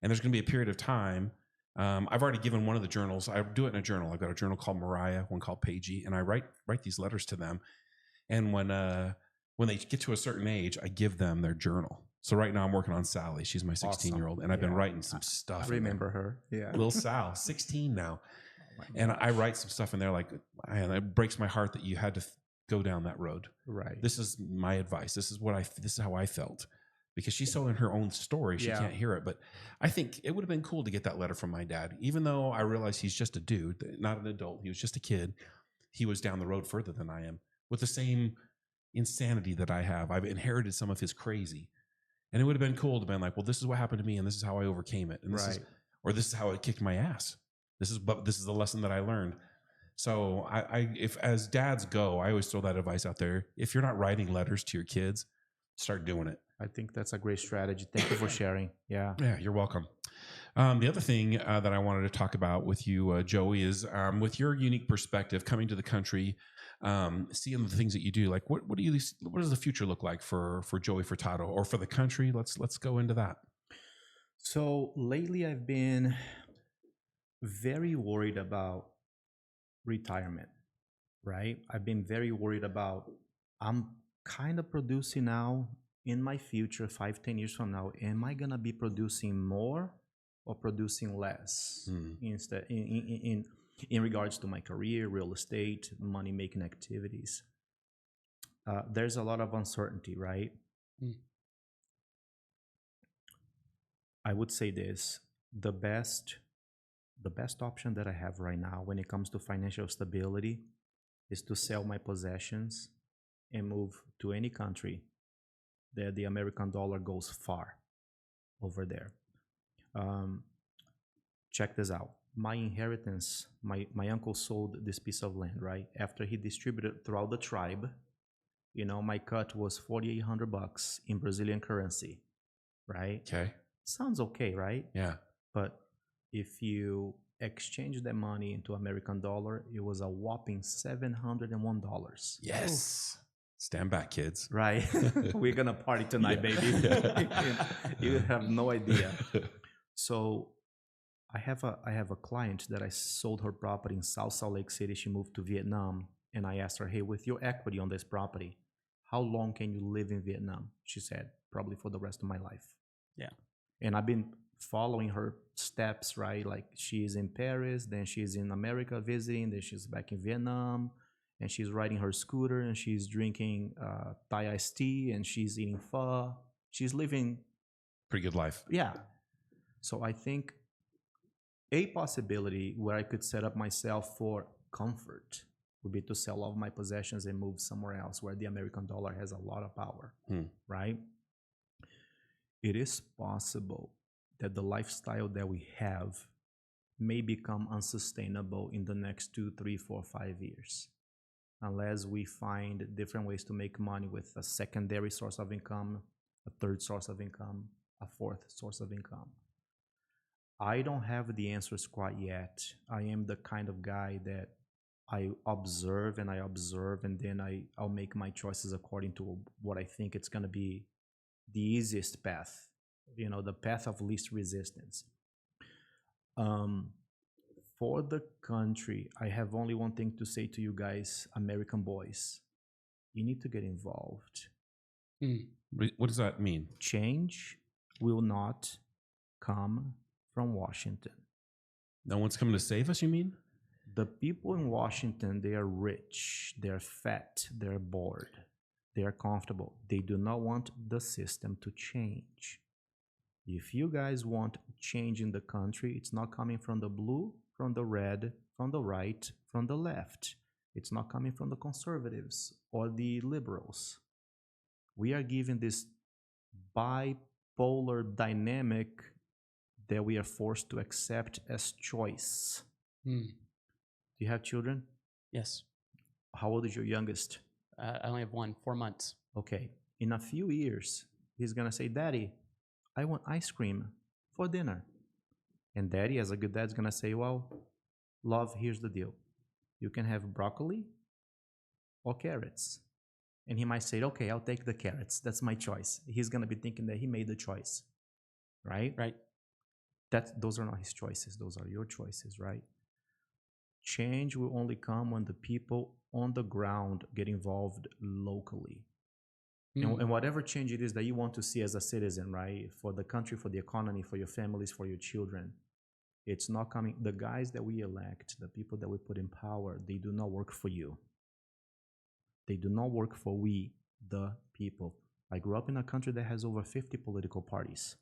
And there's going to be a period of time. I've already given one of the journals. I do it in a journal. I've got a journal called Mariah, one called Paigey, and I write these letters to them. And when they get to a certain age, I give them their journal. So right now I'm working on Sally. She's my 16-year-old, and I've been writing some stuff. I remember her. Yeah. Little Sal, 16 now. And I write some stuff in there like, man, it breaks my heart that you had to go down that road. Right. This is my advice. This is how I felt. Because she's so in her own story, she can't hear it. But I think it would have been cool to get that letter from my dad, even though I realize he's just a dude, not an adult. He was just a kid. He was down the road further than I am with the same insanity that I have. I've inherited some of his crazy. And it would have been cool to be like, well, this is what happened to me, and this is how I overcame it. And this is how it kicked my ass. This is the lesson that I learned. So if as dads go, I always throw that advice out there. If you're not writing letters to your kids, start doing it. I think that's a great strategy. Thank you for sharing. Yeah. Yeah, you're welcome. The other thing that I wanted to talk about with you, Joey, is with your unique perspective coming to the country, seeing the things that you do. Like, what does the future look like for Joey Furtado or for the country? Let's go into that. So lately, I've been very worried about retirement. Right? I've been very worried about. I'm kind of producing now. In my future, 5-10 years from now, am I gonna be producing more or producing less instead in regards to my career, real estate, money making activities? There's a lot of uncertainty, right? I would say this: the best option that I have right now when it comes to financial stability is to sell my possessions and move to any country that the American dollar goes far over there. Check this out. My inheritance, my uncle sold this piece of land, right? After he distributed throughout the tribe, my cut was $4,800 in Brazilian currency, right? Okay. Sounds okay, right? Yeah. But if you exchange that money into American dollar, it was a whopping $701. Yes. Stand back, kids. Right. We're going to party tonight, baby. You have no idea. So I have a client that I sold her property in South Salt Lake City. She moved to Vietnam. And I asked her, hey, with your equity on this property, how long can you live in Vietnam? She said, probably for the rest of my life. Yeah. And I've been following her steps, right? Like she's in Paris, then she's in America visiting, then she's back in Vietnam. And she's riding her scooter, and she's drinking Thai iced tea, and she's eating pho. She's living pretty good life. Yeah. So I think a possibility where I could set up myself for comfort would be to sell all of my possessions and move somewhere else where the American dollar has a lot of power, right? It is possible that the lifestyle that we have may become unsustainable in the next 2, 3, 4, 5 years, unless we find different ways to make money with a secondary source of income, a third source of income, a fourth source of income. I don't have the answers quite yet. I am the kind of guy that I observe, and then I'll make my choices according to what I think it's going to be the easiest path, the path of least resistance. For the country, I have only one thing to say to you guys, American boys. You need to get involved. What does that mean? Change will not come from Washington. No one's coming to save us, you mean? The people in Washington, they are rich, they're fat, they're bored, they are comfortable. They do not want the system to change. If you guys want change in the country, it's not coming from the blue, from the red, from the right, from the left. It's not coming from the conservatives or the liberals. We are given this bipolar dynamic that we are forced to accept as choice. Do you have children? Yes. How old is your youngest? I only have one, 4 months. Okay. In a few years, he's going to say, Daddy, I want ice cream for dinner. And Daddy, as a good dad, is going to say, well, love, here's the deal. You can have broccoli or carrots. And he might say, okay, I'll take the carrots. That's my choice. He's going to be thinking that he made the choice. Right? Right. Those are not his choices. Those are your choices, right? Change will only come when the people on the ground get involved locally. And whatever change it is that you want to see as a citizen, right? For the country, for the economy, for your families, for your children, it's not coming. The guys that we elect, the people that we put in power, they do not work for you. They do not work for we, the people. I grew up in a country that has over 50 political parties.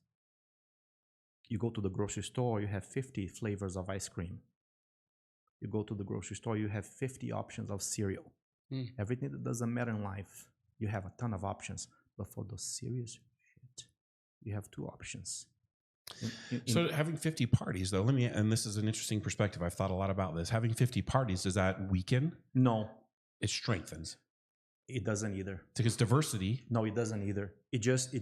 You go to the grocery store, you have 50 flavors of ice cream. You go to the grocery store, you have 50 options of cereal. Everything that doesn't matter in life, you have a ton of options. But for the serious shit, you have 2 options. So having 50 parties, though, and this is an interesting perspective. I've thought a lot about this. Having 50 parties, does that weaken? No. It strengthens. It doesn't either. Because diversity. No, it doesn't either. It just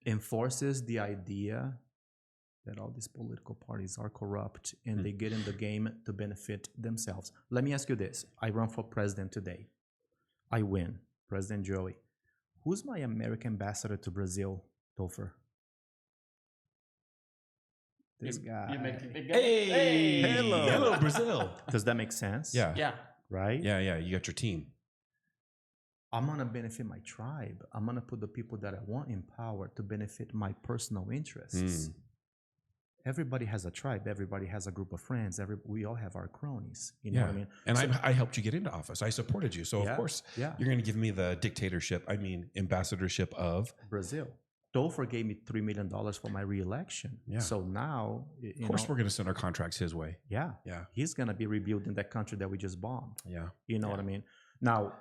enforces the idea that all these political parties are corrupt and they get in the game to benefit themselves. Let me ask you this. I run for president today. I win. President Joey. Who's my American ambassador to Brazil, Topher? This guy. Hey! Hello, Brazil. Does that make sense? Yeah. Yeah. Right? Yeah. You got your team. I'm going to benefit my tribe. I'm going to put the people that I want in power to benefit my personal interests. Everybody has a tribe. Everybody has a group of friends. We all have our cronies. You know what I mean? And I helped you get into office. I supported you. So, of course, you're going to give me the ambassadorship of Brazil. Topher gave me $3 million for my re-election. Yeah. So now, of course, we're going to send our contracts his way. Yeah. He's going to be rebuilding that country that we just bombed. Yeah. You know what I mean? Now,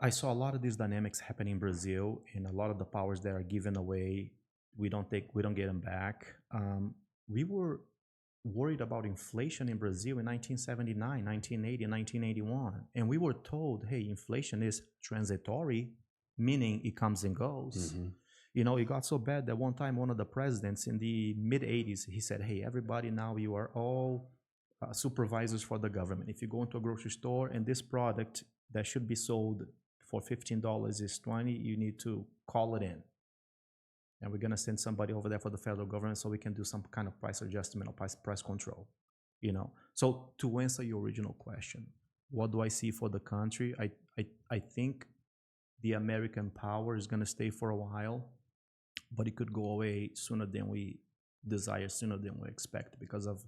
I saw a lot of these dynamics happen in Brazil, and a lot of the powers that are given away, we don't get them back. We were worried about inflation in Brazil in 1979, 1980, 1981, and we were told, hey, inflation is transitory, meaning it comes and goes. You know, it got so bad that one time one of the presidents in the mid-80s, he said, hey, everybody, now you are all supervisors for the government. If you go into a grocery store and this product that should be sold for $15 is $20, you need to call it in. And we're going to send somebody over there for the federal government so we can do some kind of price adjustment or price control. You know, so to answer your original question, what do I see for the country? I think the American power is going to stay for a while, but it could go away sooner than we desire, sooner than we expect, because of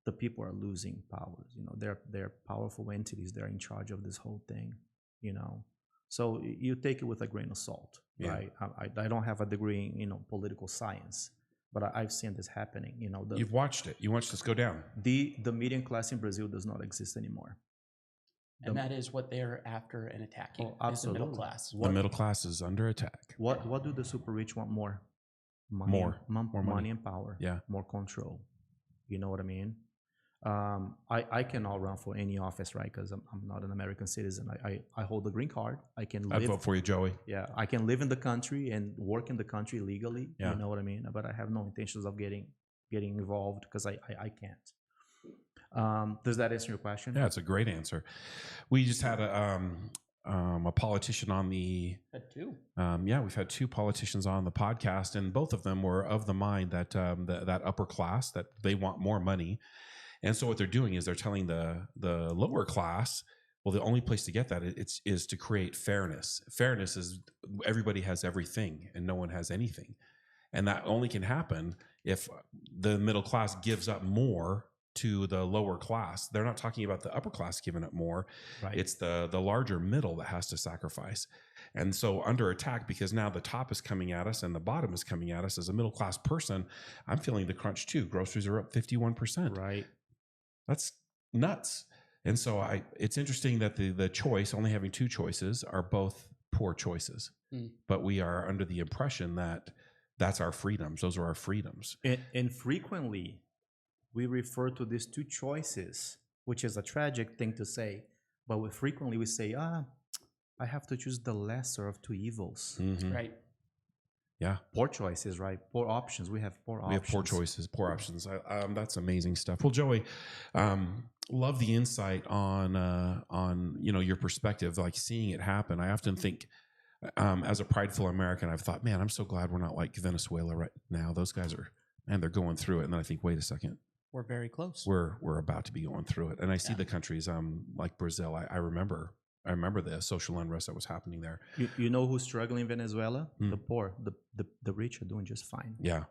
the people are losing powers. You know, they're powerful entities. They're in charge of this whole thing. You know, so you take it with a grain of salt, right? I don't have a degree in political science, but I've seen this happening. You know, you've watched it. You watched this go down. The median class in Brazil does not exist anymore. And that is what they're after and attacking. Oh, absolutely. The middle class. The middle class is under attack. What do the super rich want more? Money, more money and power. Yeah. More control. You know what I mean? I cannot run for any office, right? Because I'm not an American citizen. I hold a green card. I can I'd live. vote for you, Joey. Yeah, I can live in the country and work in the country legally. Yeah. You know what I mean? But I have no intentions of getting involved because I can't. Does that answer your question? Yeah, it's a great answer. We just had a politician on the. Had two. We've had two politicians on the podcast, and both of them were of the mind that that upper class, that they want more money, and so what they're doing is they're telling the lower class, well, the only place to get that is to create fairness. Fairness is everybody has everything and no one has anything, and that only can happen if the middle class gives up more to the lower class. They're not talking about the upper class giving up more. Right. It's the larger middle that has to sacrifice. And so under attack, because now the top is coming at us and the bottom is coming at us. As a middle class person, I'm feeling the crunch too. Groceries are up 51%. Right. That's nuts. And so it's interesting that the choice, only having two choices, are both poor choices. But we are under the impression that that's our freedoms. Those are our freedoms. And frequently, we refer to these two choices, which is a tragic thing to say, but frequently we say, I have to choose the lesser of two evils. Mm-hmm. Right. Yeah. Poor choices, right? Poor options. We have poor options. We have poor choices, poor options. That's amazing stuff. Well, Joey, love the insight on your perspective, like seeing it happen. I often think, as a prideful American, I've thought, man, I'm so glad we're not like Venezuela right now. Those guys they're going through it. And then I think, wait a second. We're very close. We're about to be going through it. And I see the countries like Brazil. I remember the social unrest that was happening there. You know who's struggling in Venezuela? The poor. The rich are doing just fine. Yeah.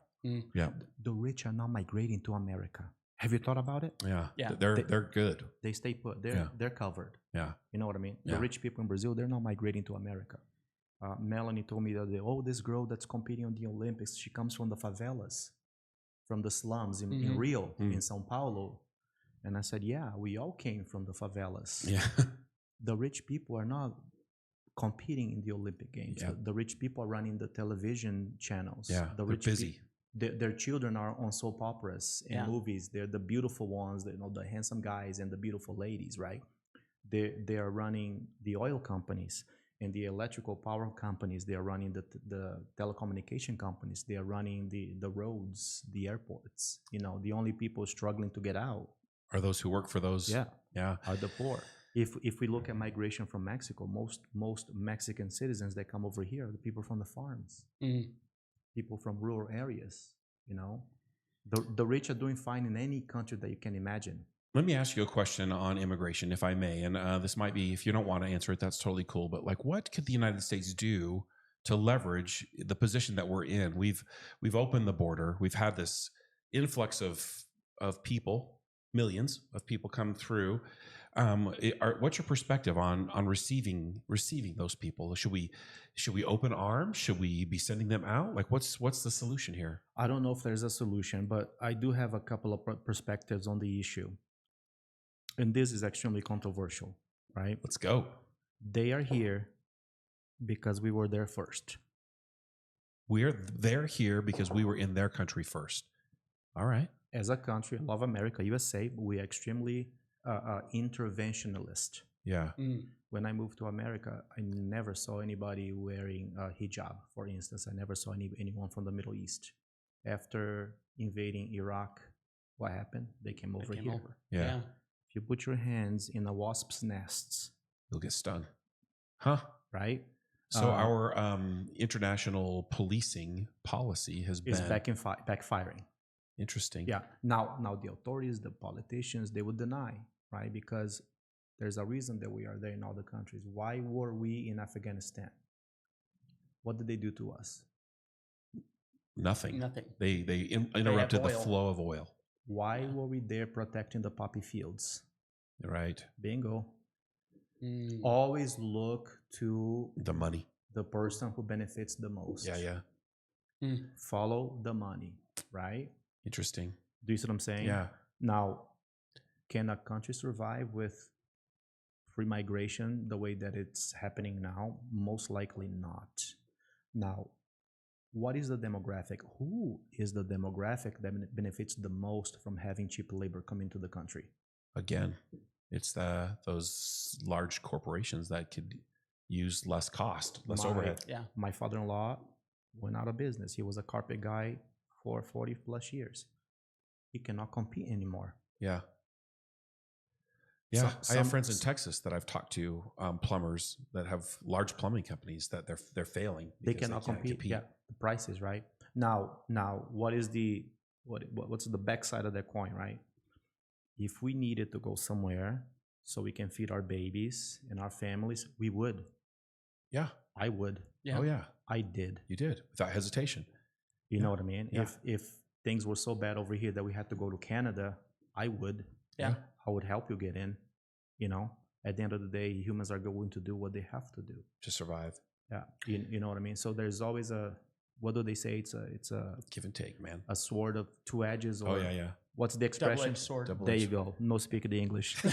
Yeah. The rich are not migrating to America. Have you thought about it? Yeah. Yeah. They're good. They stay put. They're covered. Yeah. You know what I mean? Yeah. The rich people in Brazil, they're not migrating to America. Melanie told me the other day, this girl that's competing on the Olympics, she comes from the favelas, from the slums in Rio, in Sao Paulo. And I said, yeah, we all came from the favelas. Yeah. The rich people are not competing in the Olympic Games. Yeah. The rich people are running the television channels. Yeah, the they're rich busy. Their children are on soap operas and movies. They're the beautiful ones, the handsome guys and the beautiful ladies, right? They are running the oil companies and the electrical power companies. They are running the telecommunication companies. They are running the roads, the airports. The only people struggling to get out are those who work for those. Yeah. Are the poor. If we look at migration from Mexico, most Mexican citizens that come over here are the people from the farms, people from rural areas. The rich are doing fine in any country that you can imagine. Let me ask you a question on immigration, if I may. And this might be, if you don't want to answer it, that's totally cool. But what could the United States do to leverage the position that we're in? We've opened the border. We've had this influx of people, millions of people come through. What's your perspective on receiving those people? Should we open arms? Should we be sending them out? What's the solution here? I don't know if there's a solution, but I do have a couple of perspectives on the issue. And this is extremely controversial, right? Let's go. They are here because we were there first. They're here because we were in their country first. All right. As a country, I love America, USA, but we are extremely interventionalist. Yeah. When I moved to America, I never saw anybody wearing a hijab, for instance. I never saw anyone from the Middle East. After invading Iraq, what happened? They came over here. Yeah. If you put your hands in a wasp's nest, you'll get stung. Huh? Right? So our international policing policy is backfiring. Interesting. Yeah. Now the authorities, the politicians, they would deny, right? Because there's a reason that we are there in other countries. Why were we in Afghanistan? What did they do to us? Nothing. They interrupted the flow of oil. Why were we there protecting the poppy fields? Right. Bingo. Always look to the money, the person who benefits the most. Yeah. Follow the money, right? Interesting. Do you see what I'm saying? Yeah. Now, can a country survive with free migration the way that it's happening now? Most likely not. Now, what is the demographic? Who is the demographic that benefits the most from having cheap labor coming to the country? Again, it's those large corporations that could use less cost, less overhead. Yeah. My father-in-law went out of business. He was a carpet guy for 40 plus years. He cannot compete anymore. Yeah. Yeah, I have friends in some- Texas that I've talked to, plumbers that have large plumbing companies that they're failing. They because cannot can't compete. Yeah, the prices, right? Now, what's the backside of that coin, right? If we needed to go somewhere so we can feed our babies and our families, we would. Yeah. I would. Yeah. Oh yeah. I did. You did without hesitation. You Yeah. know what I mean? Yeah. If things were so bad over here that we had to go to Canada, I would. Yeah. I would help you get in. You know, at the end of the day, humans are going to do what they have to do. To survive. Yeah. You know what I mean? So there's always what do they say? It's a Give and take, man. a sword of two edges. Or Oh yeah. what's the expression? Double-edged sword. There you go. No speak the English.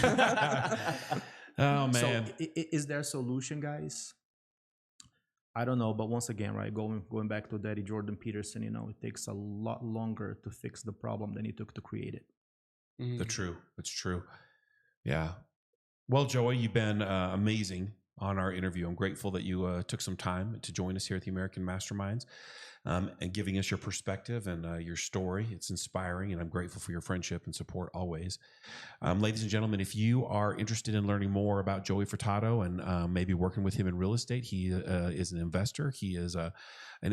Oh man. So is there a solution, guys? I don't know, but once again, right, going back to Daddy Jordan Peterson, it takes a lot longer to fix the problem than it took to create it. It's true. Yeah. Well, Joey, you've been amazing on our interview. I'm grateful that you took some time to join us here at the American Masterminds and giving us your perspective and your story. It's inspiring, and I'm grateful for your friendship and support always. Ladies and gentlemen, if you are interested in learning more about Joey Furtado and maybe working with him in real estate, he is an investor. He is an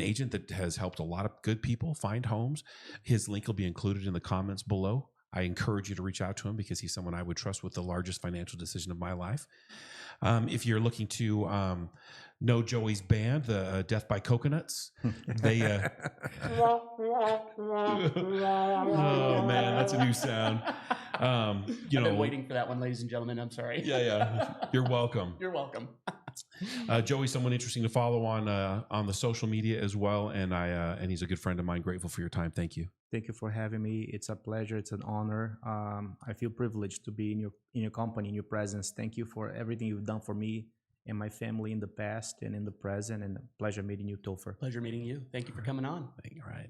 agent that has helped a lot of good people find homes. His link will be included in the comments below. I encourage you to reach out to him because he's someone I would trust with the largest financial decision of my life. If you're looking to know Joey's band, the Death by Coconuts, they. Oh man, that's a new sound. I've been waiting for that one, ladies and gentlemen. I'm sorry. Yeah. You're welcome. You're welcome. Joey's someone interesting to follow on the social media as well, and he's a good friend of mine. Grateful for your time. Thank you. Thank you for having me. It's a pleasure. It's an honor. I feel privileged to be in your company, in your presence. Thank you for everything you've done for me and my family in the past and in the present. And a pleasure meeting you, Topher. Pleasure meeting you. Thank you for coming on. All right.